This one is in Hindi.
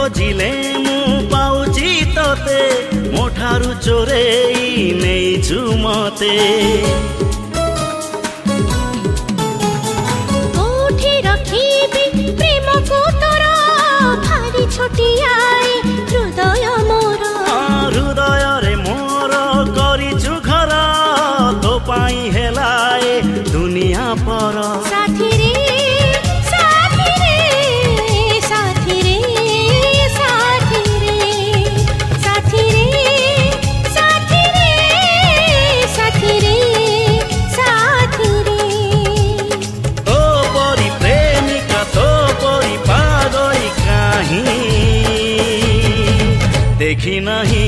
खोजिले मु पाउची तोते मो ठारू चोरेई नेइछु मते कोठी रखिबी प्रेम को तोरा भारी छोटियाए हृदय मोर हृदय रे मोर करिछु घर तो पाई हेलाए दुनिया पर साथी रे साथी रे साथी रे साथी रे साथी रे साथी रे साथी रे साथी रे तो परी प्रेमिका तो परी पागल काहीं देखी नहीं